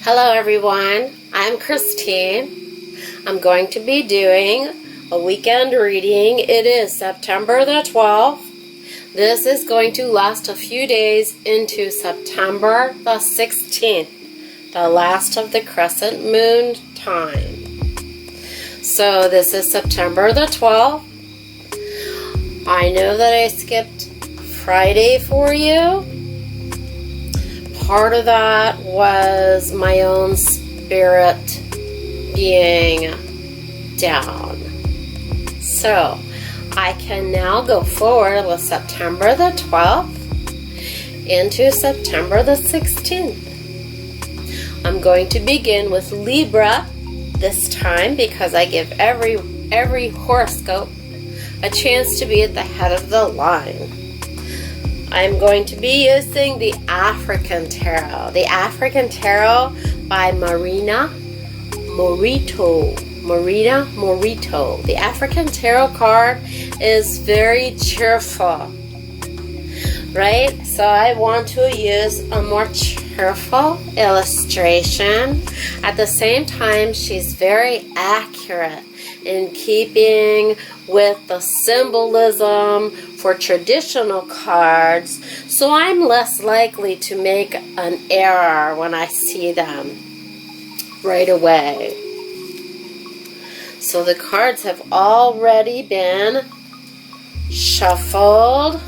Hello everyone, I'm Christine. I'm going to be doing a weekend reading. It is September the 12th. This is going to last a few days into September the 16th, the last of the crescent moon time. So this is September the 12th. I know that I skipped Friday for you. Part of that was my own spirit being down. So I can now go forward with September the 12th into September the 16th. I'm going to begin with Libra this time because I give every horoscope a chance to be at the head of the line. I'm going to be using the African Tarot. The African Tarot by Marina Morito. The African Tarot card is very cheerful, right? So I want to use a more cheerful illustration. At the same time, she's very accurate in keeping with the symbolism for traditional cards, so I'm less likely to make an error when I see them right away. So the cards have already been shuffled,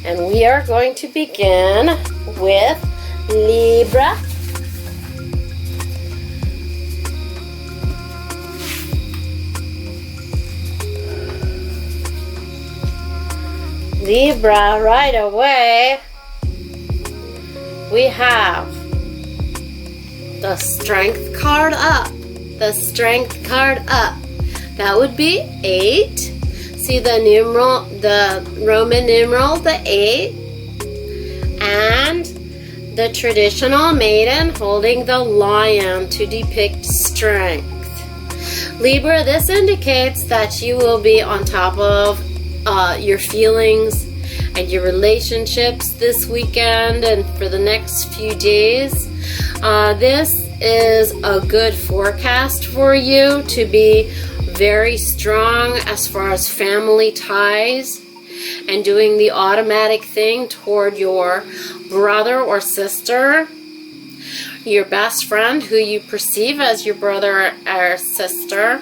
and we are going to begin with Libra. Libra, right away, we have the Strength card up. The Strength card up. That would be 8. See the numeral, the Roman numeral, the 8. And the traditional maiden holding the lion to depict strength. Libra, this indicates that you will be on top of your feelings and your relationships this weekend and for the next few days. This is a good forecast for you to be very strong as far as family ties and doing the automatic thing toward your brother or sister, your best friend who you perceive as your brother or sister.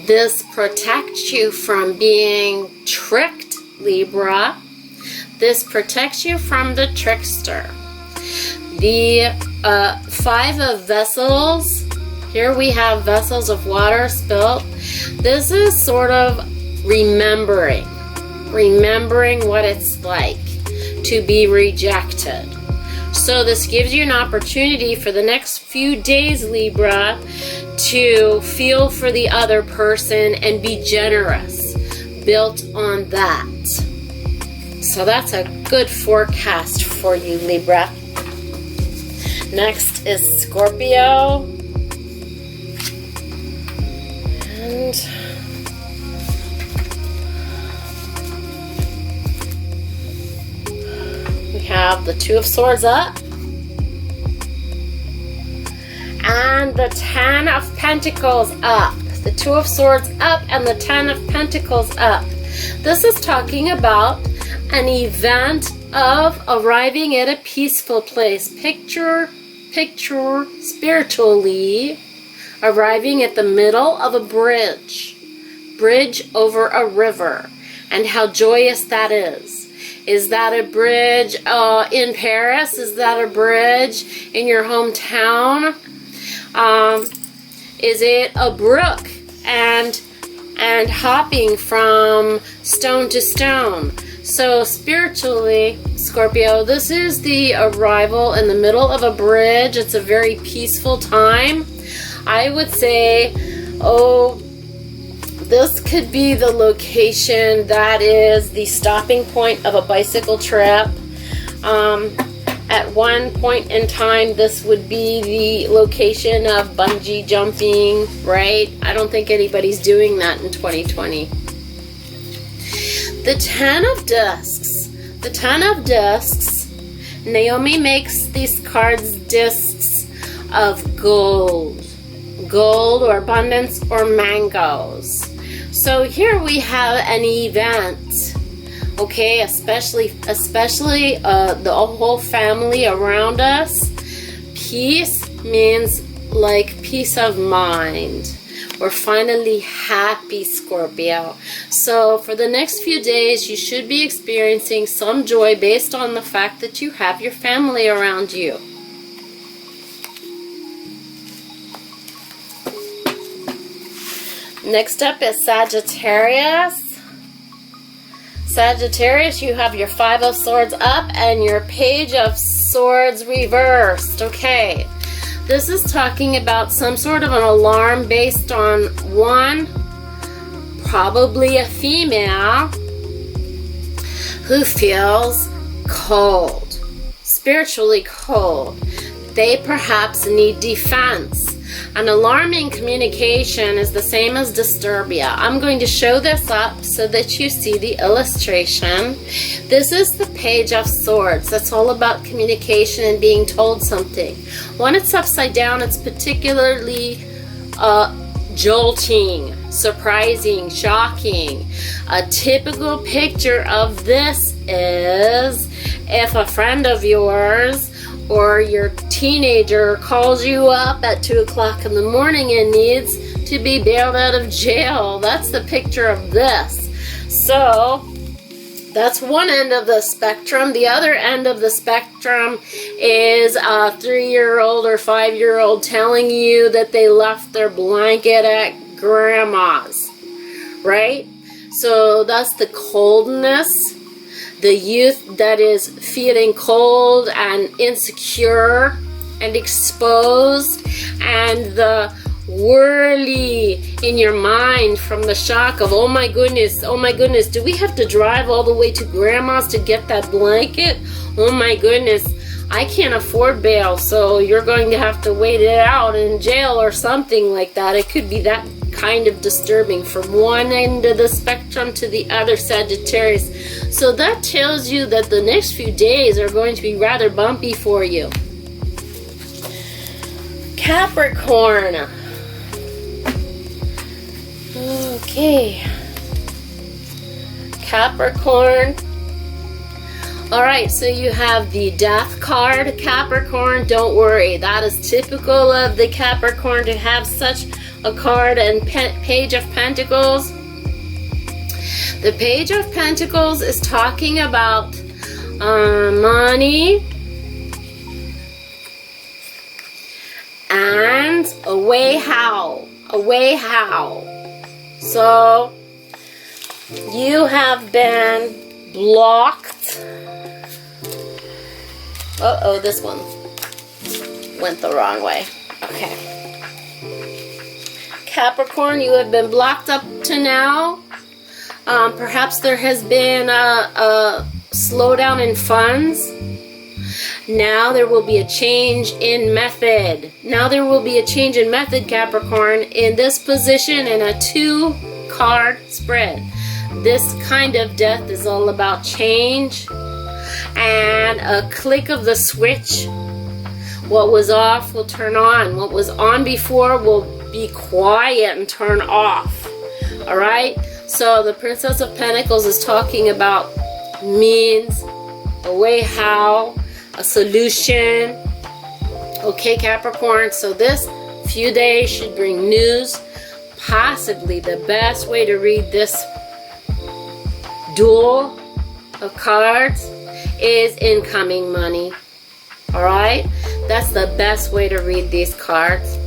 This protects you from being tricked, Libra. This protects you from the trickster. The 5 of vessels. Here we have vessels of water spilt. This is sort of remembering what it's like to be rejected. So this gives you an opportunity for the next few days, Libra, to feel for the other person and be generous, built on that. So that's a good forecast for you, Libra. Next is Scorpio. And we have the 2 of Swords up. And the 10 of Pentacles up. The 2 of Swords up and the 10 of Pentacles up. This is talking about an event of arriving at a peaceful place. Picture spiritually arriving at the middle of a bridge over a river, and how joyous that is. Is that a bridge in Paris? Is that a bridge in your hometown? Is it a brook and hopping from stone to stone? So spiritually, Scorpio, this is the arrival in the middle of a bridge. It's a very peaceful time. I would say, this could be the location that is the stopping point of a bicycle trip. At one point in time, this would be the location of bungee jumping, right? I don't think anybody's doing that in 2020. The 10 of Discs. the Ten of Discs. Naomi makes these cards discs of gold. Gold or abundance or mangoes. So here we have an event. Okay, especially the whole family around us. Peace means like peace of mind. We're finally happy, Scorpio. So for the next few days, you should be experiencing some joy based on the fact that you have your family around you. Next up is Sagittarius. Sagittarius, you have your Five of Swords up and your Page of Swords reversed. Okay, this is talking about some sort of an alarm based on one, probably a female, who feels cold, spiritually cold. They perhaps need defense. An alarming communication is the same as disturbia. I'm going to show this up so that you see the illustration. This is the Page of Swords. That's all about communication and being told something. When it's upside down, it's particularly jolting, surprising, shocking. A typical picture of this is if a friend of yours or your teenager calls you up at 2 o'clock in the morning and needs to be bailed out of jail. That's the picture of this. So that's one end of the spectrum. The other end of the spectrum is a 3-year-old or 5-year-old telling you that they left their blanket at grandma's, right? So that's the coldness. The youth that is feeling cold and insecure and exposed, and the whirly in your mind from the shock of, oh my goodness, do we have to drive all the way to grandma's to get that blanket? Oh my goodness, I can't afford bail, so you're going to have to wait it out in jail or something like that. It could be that kind of disturbing from one end of the spectrum to the other, Sagittarius. So that tells you that the next few days are going to be rather bumpy for you. Capricorn. Okay. Capricorn. Alright, so you have the Death card, Capricorn. Don't worry, that is typical of the Capricorn to have such a card. And Page of Pentacles. The Page of Pentacles is talking about money and a way how. So you have been blocked. Uh-oh, this one went the wrong way. Okay. Capricorn, you have been blocked up to now. Perhaps there has been a slowdown in funds. Now there will be a change in method. Capricorn, in this position in a 2-card spread. This kind of death is all about change and a click of the switch. What was off will turn on. What was on before will be quiet and turn off. Alright? So the Princess of Pentacles is talking about means, a way how, a solution. Okay, Capricorn, so this few days should bring news. Possibly the best way to read this duel of cards is incoming money. Alright? That's the best way to read these cards.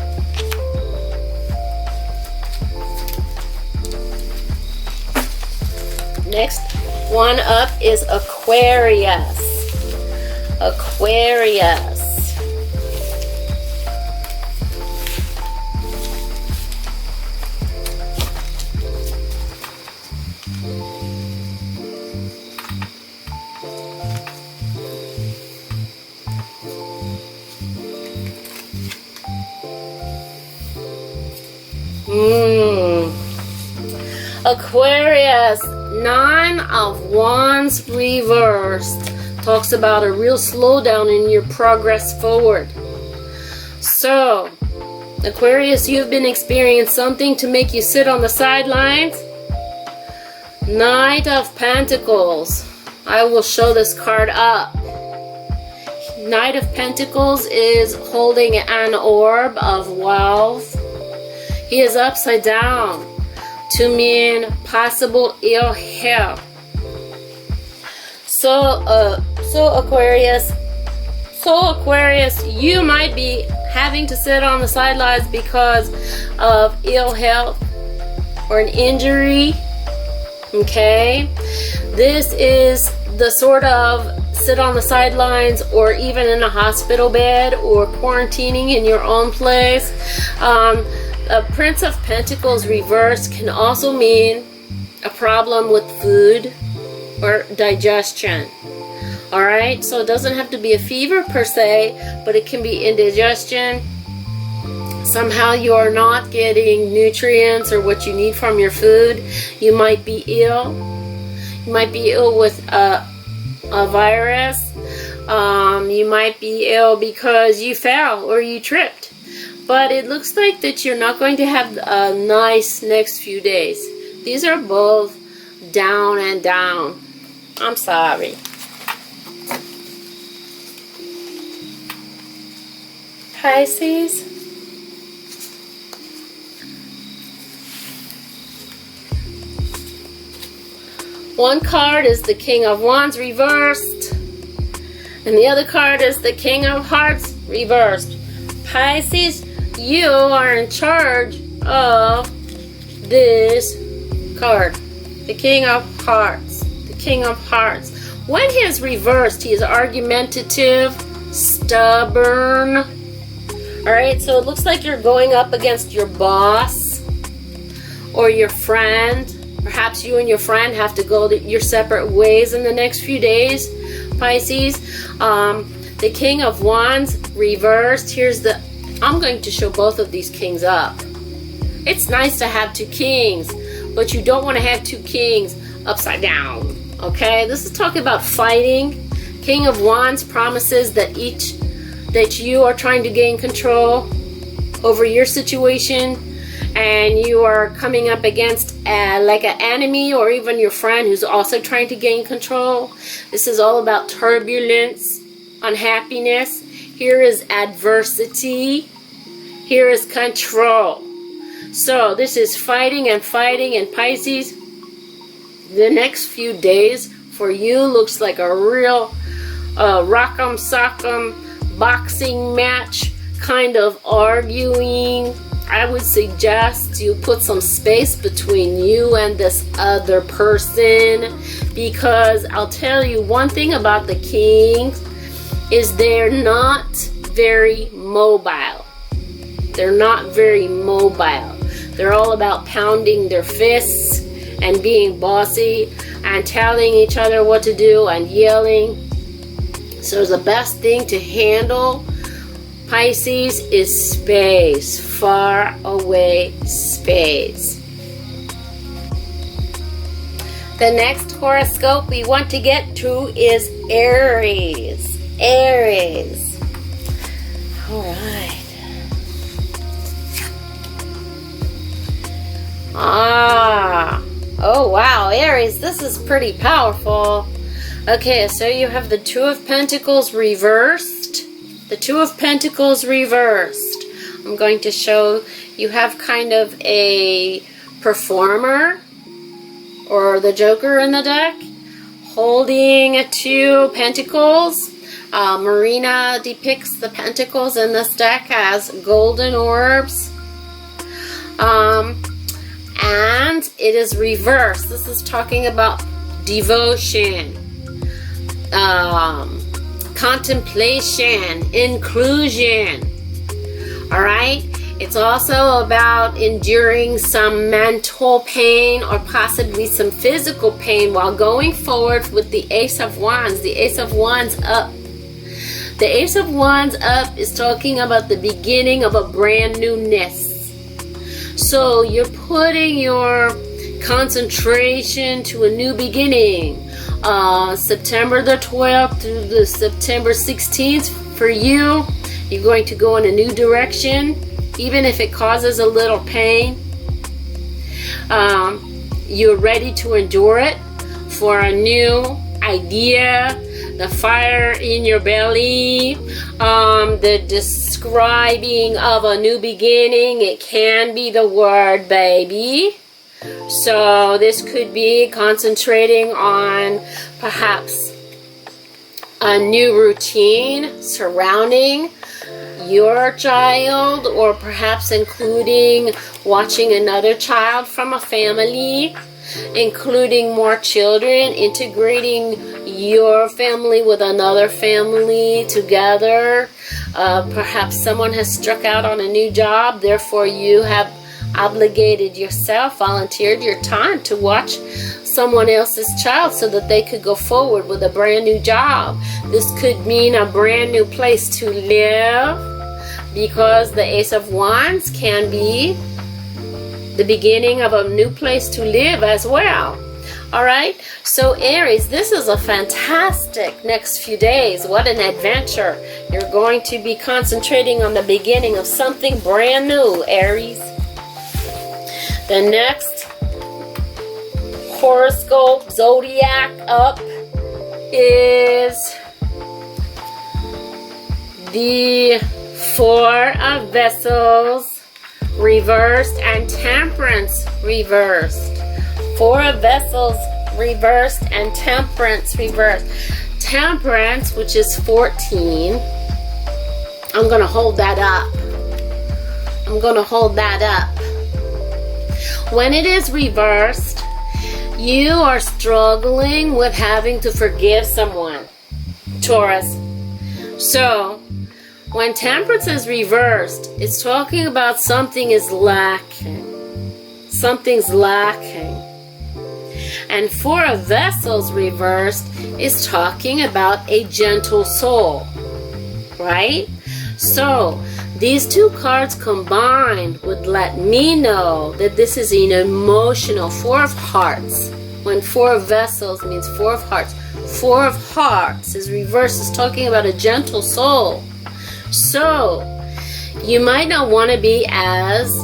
Next one up is Aquarius. Aquarius. Aquarius, Nine of Wands reversed talks about a real slowdown in your progress forward. So, Aquarius, you've been experiencing something to make you sit on the sidelines. Knight of Pentacles. I will show this card up. Knight of Pentacles is holding an orb of wealth. He is upside down to mean possible ill health. So Aquarius, you might be having to sit on the sidelines because of ill health or an injury. Okay, this is the sort of sit on the sidelines or even in a hospital bed or quarantining in your own place. A Prince of Pentacles reversed can also mean a problem with food or digestion. Alright, so it doesn't have to be a fever per se, but it can be indigestion. Somehow you are not getting nutrients or what you need from your food. You might be ill. You might be ill with a virus. You might be ill because you fell or you tripped. But it looks like that you're not going to have a nice next few days. These are both down and down. I'm sorry. Pisces. One card is the King of Wands reversed, and the other card is the King of Hearts reversed. Pisces, you are in charge of this card, the King of Hearts. The King of Hearts. When he is reversed, he is argumentative, stubborn. Alright, so it looks like you're going up against your boss or your friend. Perhaps you and your friend have to go your separate ways in the next few days, Pisces. The King of Wands reversed. I'm going to show both of these kings up. It's nice to have two kings, but you don't want to have two kings upside down. Okay, this is talking about fighting. King of Wands promises that you are trying to gain control over your situation, and you are coming up against like an enemy or even your friend who's also trying to gain control. This is all about turbulence, unhappiness. Here is adversity. Here is control. So this is fighting and fighting, and Pisces, the next few days for you looks like a real rock'em sock'em boxing match kind of arguing. I would suggest you put some space between you and this other person, because I'll tell you one thing about the kings is they're not very mobile. They're not very mobile. They're all about pounding their fists and being bossy and telling each other what to do and yelling. So the best thing to handle, Pisces, is space, far away space. The next horoscope we want to get to is Aries. Aries. All right. Oh wow, Aries, this is pretty powerful. Okay, so you have the Two of Pentacles reversed. The Two of Pentacles reversed. I'm going to show you have kind of a performer or the Joker in the deck holding two pentacles. Marina depicts the pentacles in this deck as golden orbs. And it is reversed. This is talking about devotion, contemplation, inclusion. Alright? It's also about enduring some mental pain or possibly some physical pain while going forward with the Ace of Wands. The Ace of Wands up. The Ace of Wands up is talking about the beginning of a brand newness. So you're putting your concentration to a new beginning. September the 12th through the September 16th for you, you're going to go in a new direction, even if it causes a little pain. You're ready to endure it for a new idea, the fire in your belly, the describing of a new beginning. It can be the word baby. So this could be concentrating on perhaps a new routine surrounding your child, or perhaps including watching another child from a family, including more children, integrating your family with another family together. Perhaps someone has struck out on a new job, therefore you have obligated yourself, volunteered your time to watch someone else's child so that they could go forward with a brand new job. This could mean a brand new place to live, because the Ace of Wands can be the beginning of a new place to live as well. Alright, so Aries, this is a fantastic next few days. What an adventure. You're going to be concentrating on the beginning of something brand new, Aries. The next horoscope, zodiac up, is the Four of Vessels reversed and Temperance reversed. Four of Vessels reversed and Temperance reversed. Temperance, which is 14. I'm going to hold that up. I'm going to hold that up. When it is reversed, you are struggling with having to forgive someone, Taurus. So, when Temperance is reversed, it's talking about something is lacking. Something's lacking. And Four of Vessels reversed is talking about a gentle soul, right? So, these two cards combined would let me know that this is an emotional Four of Hearts. When Four of Vessels means Four of Hearts. Four of Hearts is reversed, is talking about a gentle soul. So, you might not want to be as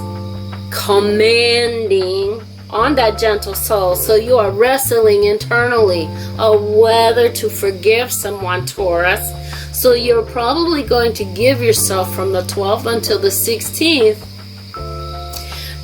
commanding on that gentle soul. So you are wrestling internally of whether to forgive someone, Taurus. So you're probably going to give yourself from the 12th until the 16th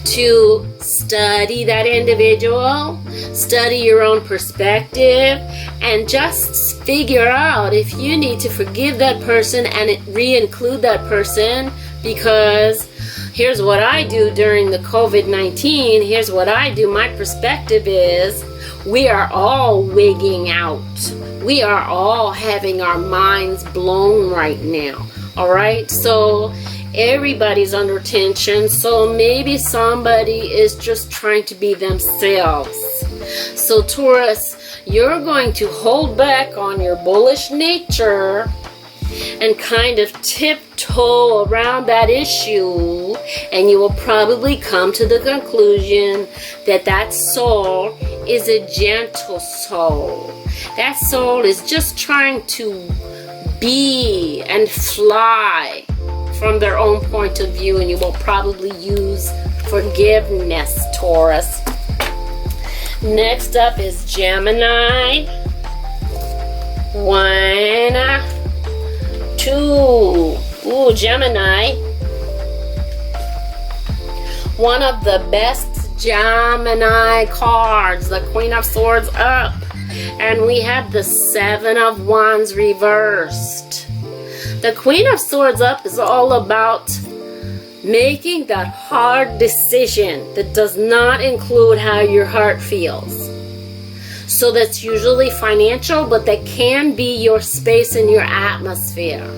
to study that individual, study your own perspective, and just figure out if you need to forgive that person and re-include that person. Because here's what I do during the COVID-19. Here's what I do. My perspective is we are all wigging out. We are all having our minds blown right now. Alright? So everybody's under tension. So maybe somebody is just trying to be themselves. So Taurus, you're going to hold back on your bullish nature and kind of tiptoe around that issue, and you will probably come to the conclusion that that soul is a gentle soul. That soul is just trying to be and fly from their own point of view, and you will probably use forgiveness, Taurus. Next up is Gemini. 1, 2. Ooh, Gemini. One of the best Gemini cards, the Queen of Swords up. And we have the Seven of Wands reversed. The Queen of Swords up is all about making that hard decision that does not include how your heart feels. So that's usually financial, but that can be your space and your atmosphere.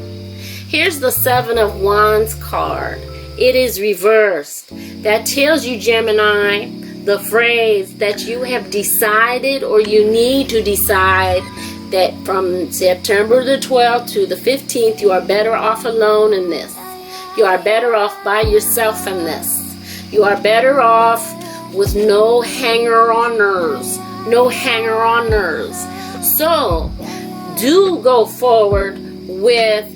Here's the Seven of Wands card. It is reversed. That tells you, Gemini, the phrase that you have decided, or you need to decide, that from September the 12th to the 15th, you are better off alone in this. You are better off by yourself in this. You are better off with no hanger-oners. No hanger-oners. So, do go forward with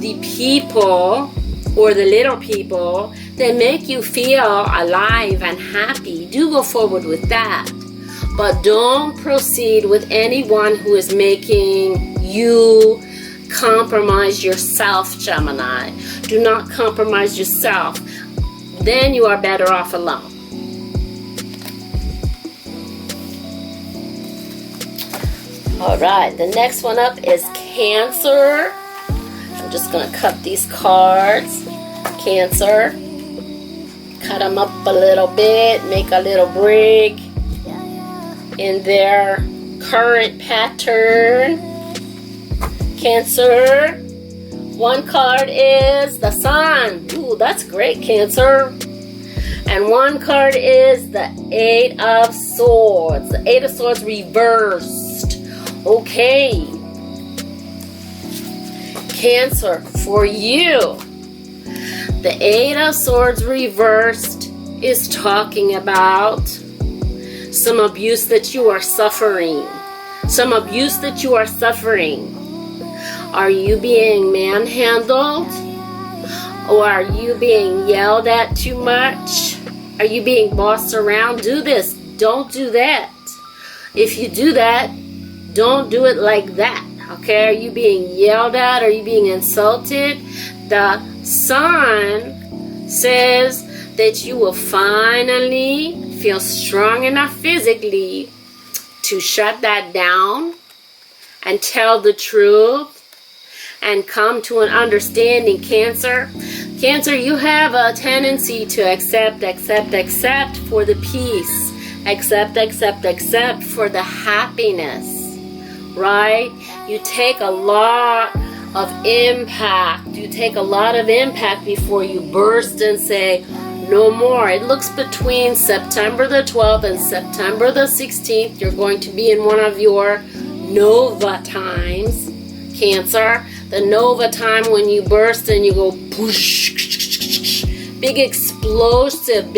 the people or the little people that make you feel alive and happy. Do go forward with that. But don't proceed with anyone who is making you compromise yourself, Gemini. Do not compromise yourself. Then you are better off alone. Alright, the next one up is Cancer. I'm just going to cut these cards. Cancer. Cut them up a little bit. Make a little break in their current pattern. Cancer. One card is the Sun. Ooh, that's great, Cancer. And one card is the Eight of Swords. The Eight of Swords reversed. Okay. Cancer, for you, the Eight of Swords reversed is talking about some abuse that you are suffering. Some abuse that you are suffering. Are you being manhandled? Or are you being yelled at too much? Are you being bossed around? Do this. Don't do that. If you do that, don't do it like that. Okay? Are you being yelled at? Are you being insulted? The Sun says that you will finally feel strong enough physically to shut that down and tell the truth and come to an understanding, Cancer. Cancer, you have a tendency to accept for the peace. Accept for the happiness. Right? You take a lot of impact. You take a lot of impact before you burst and say, no more. It looks between September the 12th and September the 16th. You're going to be in one of your Nova times, Cancer. The Nova time when you burst and you go push, big explosive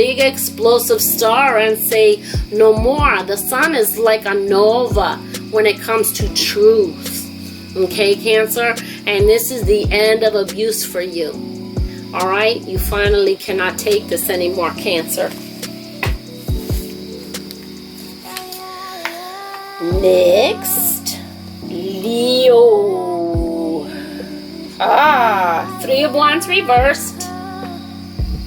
star and say no more. The Sun is like a nova when it comes to truth. Okay, Cancer? And this is the end of abuse for you. Alright? You finally cannot take this anymore, Cancer. Next, Leo. Three of Wands reversed.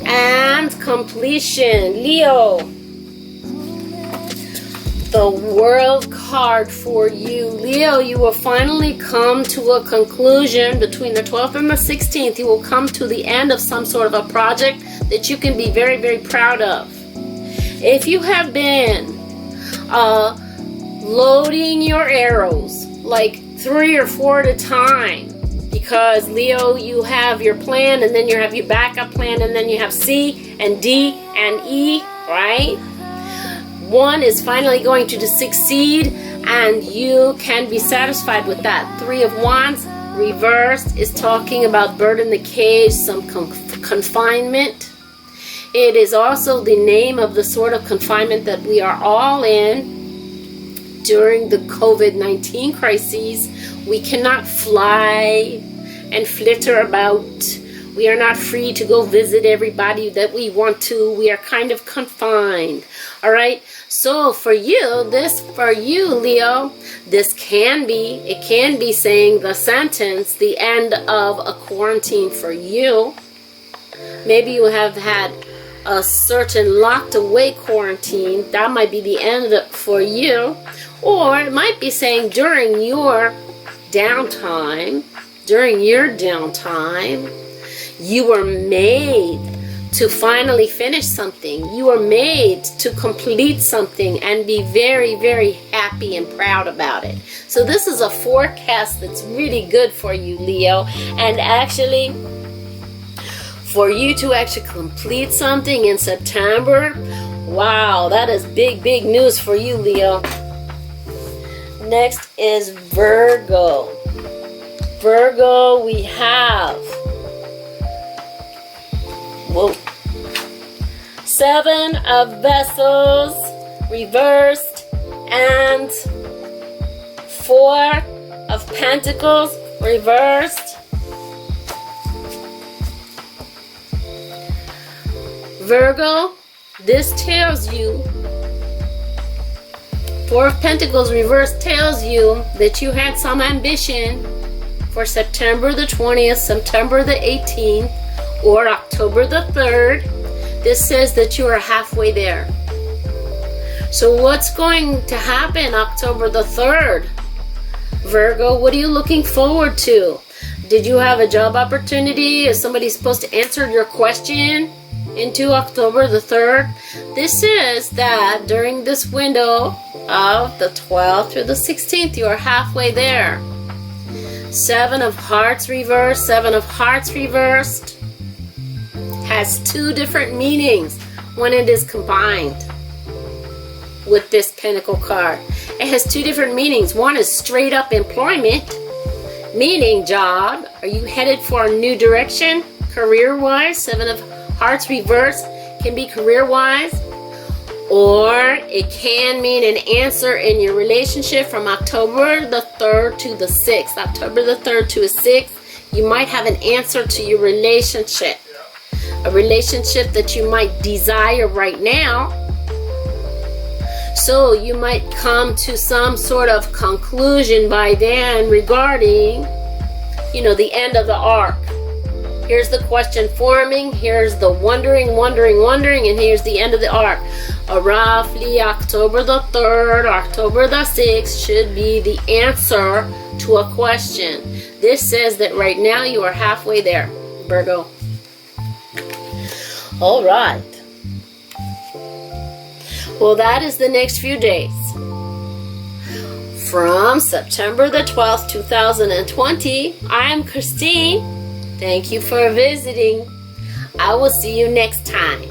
And completion. Leo. The World card for you. Leo, you will finally come to a conclusion between the 12th and the 16th. You will come to the end of some sort of a project that you can be very, very proud of. If you have been loading your arrows like 3 or 4 at a time, because Leo, you have your plan and then you have your backup plan and then you have C and D and E, right? One is finally going to succeed and you can be satisfied with that. 3 of Wands reversed is talking about bird in the cage, some confinement. It is also the name of the sort of confinement that we are all in during the COVID-19 crises. We cannot fly and flitter about. We are not free to go visit everybody that we want to. We are kind of confined. All right. So for you, Leo, this can be saying the sentence, the end of a quarantine for you. Maybe you have had a certain locked away quarantine. That might be the end for you. Or it might be saying during your downtime, you were made to finally finish something. You were made to complete something and be very, very happy and proud about it. So this is a forecast that's really good for you, Leo. And actually, for you to actually complete something in September, wow, that is big, big news for you, Leo. Next is Virgo. Virgo, we have Seven of Vessels reversed, and Four of Pentacles reversed. Virgo, this tells you, Four of Pentacles reversed tells you that you had some ambition for September the 20th, September the 18th, or October the 3rd. This says that you are halfway there. So what's going to happen October the 3rd? Virgo, what are you looking forward to? Did you have a job opportunity? Is somebody supposed to answer your question into October the 3rd? This says that during this window of the 12th through the 16th, you are halfway there. Seven of Hearts reversed. Seven of Hearts reversed has two different meanings when it is combined with this Pentacle card. It has two different meanings. One is straight up employment, meaning job. Are you headed for a new direction career-wise? Seven of Hearts reversed can be career-wise, or it can mean an answer in your relationship from October the 3rd to the 6th. October the 3rd to the 6th, you might have an answer to your relationship. A relationship that you might desire right now. So you might come to some sort of conclusion by then regarding, the end of the arc. Here's the question forming, here's the wondering, and here's the end of the arc. Roughly October the 3rd, October the 6th should be the answer to a question. This says that right now you are halfway there, Virgo. All right. Well, that is the next few days. From September the 12th, 2020, I'm Christine. Thank you for visiting. I will see you next time.